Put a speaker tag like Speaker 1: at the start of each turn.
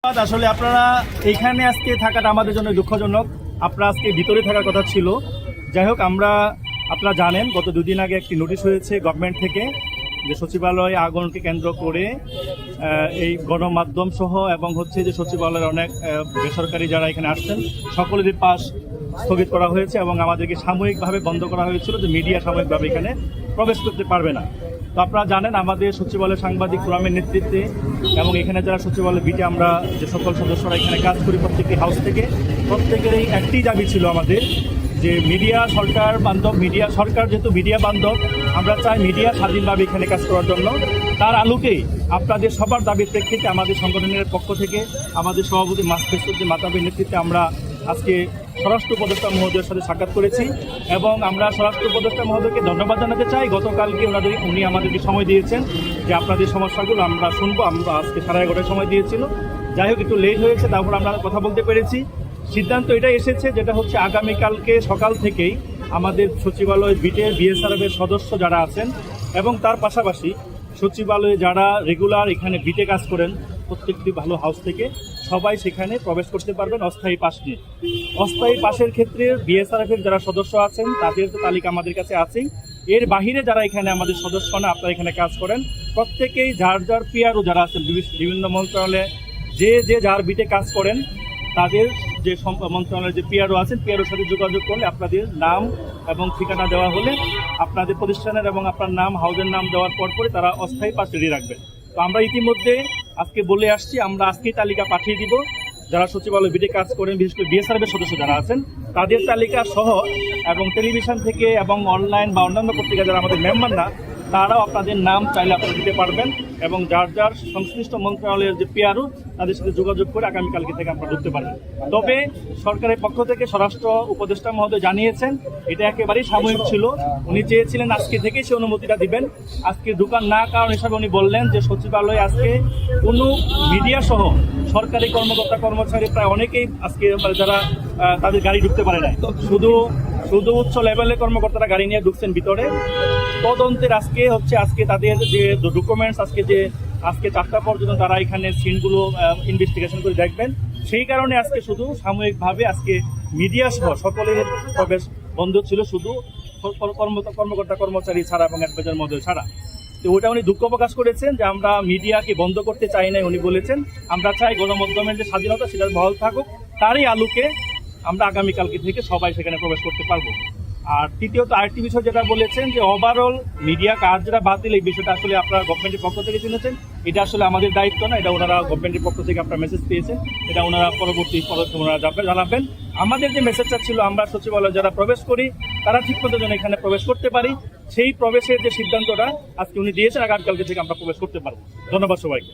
Speaker 1: আসলে আপনারা এইখানে আজকে থাকাটা আমাদের জন্য দুঃখজনক। আপনারা আজকে ভিতরে থাকার কথা ছিল। যাই হোক, আপনারা জানেন গত দুদিন আগে একটি নোটিশ হয়েছে গভর্নমেন্ট থেকে যে সচিবালয় আগুনকে কেন্দ্র করে এই গণমাধ্যম সহ এবং যে সচিবালয়ের অনেক বেসরকারি যারা এখানে আসছেন সকলেরই পাস স্থগিত করা হয়েছে এবং আমাদেরকে সাময়িকভাবে বন্ধ করা হয়েছিল যে মিডিয়া সাময়িকভাবে এখানে প্রবেশ করতে পারবে না। তো আপনারা জানেন আমাদের সচিবালয় সাংবাদিক ফোরামের নেতৃত্বে এবং এখানে যারা সচিবালয় বিটে আমরা যে সকল সদস্যরা এখানে কাজ করি প্রত্যেকটি হাউস থেকে প্রত্যেকেরই একটি দাবি ছিল আমাদের যে মিডিয়া সরকার বান্ধব, মিডিয়া সরকার যেহেতু মিডিয়া বান্ধব, আমরা চাই মিডিয়া স্বাধীনভাবে এখানে কাজ করার জন্য। তার আলোকেই আপনাদের সবার দাবির প্রেক্ষিতে আমাদের সংগঠনের পক্ষ থেকে আমাদের সভাপতি মাসফেসুদ্দিন মাতাবের নেতৃত্বে আমরা আজকে স্বরাষ্ট্র উপদেষ্টা মহোদয়ের সাথে সাক্ষাৎ করেছি এবং আমরা স্বরাষ্ট্র উপদেষ্টা মহোদয়কে ধন্যবাদ জানাতে চাই। গতকালকে উনি আমাদেরকে সময় দিয়েছেন যে আপনাদের সমস্যাগুলো আমরা শুনবো। আমরা আজকে 11:30 সময় দিয়েছিল, যাই হোক একটু লেট হয়েছে, তারপর আমরা কথা বলতে পেরেছি। সিদ্ধান্ত এটা এসেছে যেটা আগামীকালকে সকাল থেকেই আমাদের সচিবালয় বিটের বিএসআরএফের সদস্য যারা আছেন এবং তার পাশাপাশি সচিবালয়ে যারা রেগুলার এখানে বিটে কাজ করেন প্রত্যেকটি ভালো হাউস থেকে সবাই সেখানে প্রবেশ করতে পারবেন অস্থায়ী পাস নিয়ে। অস্থায়ী পাসের ক্ষেত্রে বিএসআরএফের যারা সদস্য আছেন তাদের তো তালিকা আমাদের কাছে আছেই। এর বাহিরে যারা এখানে আমাদের সদস্য না আপনারা এখানে কাজ করেন প্রত্যেকেই যার পিআরও যারা আছেন বিভিন্ন মন্ত্রণালয়ে যে যার বিটে কাজ করেন তাদের যে মন্ত্রণালয়ের যে পিআরও আছেন পিআরওর সাথে যোগাযোগ করলে আপনাদের নাম এবং ঠিকানা দেওয়া হলে আপনাদের প্রতিষ্ঠানের এবং আপনার নাম হাউজের নাম দেওয়ার পরে তারা অস্থায়ী পাস রেডি রাখবেন। তো আমরা ইতিমধ্যে আজকে বলে আসছি, আমরা আজকেই তালিকা পাঠিয়ে দিব যারা সচিবালয় বিটে কাজ করেন, বিশেষ করে বিএসআরএফের সদস্য যারা আছেন তাদের তালিকা সহ এবং টেলিভিশন থেকে এবং অনলাইন বা অন্যান্য পত্রিকা যারা আমাদের মেম্বার না তারাও আপনাদের নাম চাইলে আপনারা দিতে পারবেন এবং যার সংশ্লিষ্ট মন্ত্রণালয়ের যে পিআরও তাদের সাথে যোগাযোগ করে আগামীকালকে থেকে আপনারা ঢুকতে পারবেন। তবে সরকারের পক্ষ থেকে স্বরাষ্ট্র উপদেষ্টা মহোদয় জানিয়েছেন এটা একেবারেই সাময়িক ছিল। উনি চেয়েছিলেন আজকে থেকেই সে অনুমতিটা দিবেন, আজকে ঢুকার না কারণ হিসাবে উনি বললেন যে সচিবালয়ে আজকে কোনো মিডিয়া সহ সরকারি কর্মকর্তা কর্মচারী প্রায় অনেকেই আজকে যারা তাদের গাড়ি ঢুকতে পারে না, শুধু উচ্চ লেভেলের কর্মকর্তারা গাড়ি নিয়ে ঢুকছেন ভিতরে। তদন্তের আজকে তাদের যে ডকুমেন্টস আজকে 4টা পর্যন্ত তারা এখানে সিনগুলো ইনভেস্টিগেশন করে দেখবেন। সেই কারণে আজকে শুধু সাময়িকভাবে আজকে মিডিয়া সহ সকলের প্রবেশ বন্ধ ছিল, শুধু কর্মকর্তা কর্মচারী ছাড়া এবং অ্যাডভাইজার মহোদয় ছাড়া। তো ওটা উনি দুঃখ প্রকাশ করেছেন যে আমরা মিডিয়াকে বন্ধ করতে চাই নাই। উনি বলেছেন আমরা চাই গণমাধ্যমের যে স্বাধীনতা সেটা বহাল থাকুক, তারই আলোকে আমরা আগামীকালকে থেকে সবাই সেখানে প্রবেশ করতে পারবো। আর তৃতীয়ত আরেকটি বিষয় যেটা বলেছেন যে ওভারঅল মিডিয়া কাজ যেটা বাতিল, এই বিষয়টা আসলে আপনারা গভর্নমেন্টের পক্ষ থেকে শুনেছেন, এটা আসলে আমাদের দায়িত্ব না, এটা ওনারা গভর্নমেন্টের পক্ষ থেকে আপনারা মেসেজ পেয়েছেন, এটা ওনারা পরবর্তী পদক্ষেপ ওনারা জানাবেন। আমাদের যে মেসেজটা ছিল আমরা সচিবালয়ে যারা প্রবেশ করি তারা ঠিকমতো যেন এখানে প্রবেশ করতে পারি, সেই প্রবেশের যে সিদ্ধান্তটা আজকে উনি দিয়েছেন আগামীকালকে থেকে আমরা প্রবেশ করতে পারবো। ধন্যবাদ সবাইকে।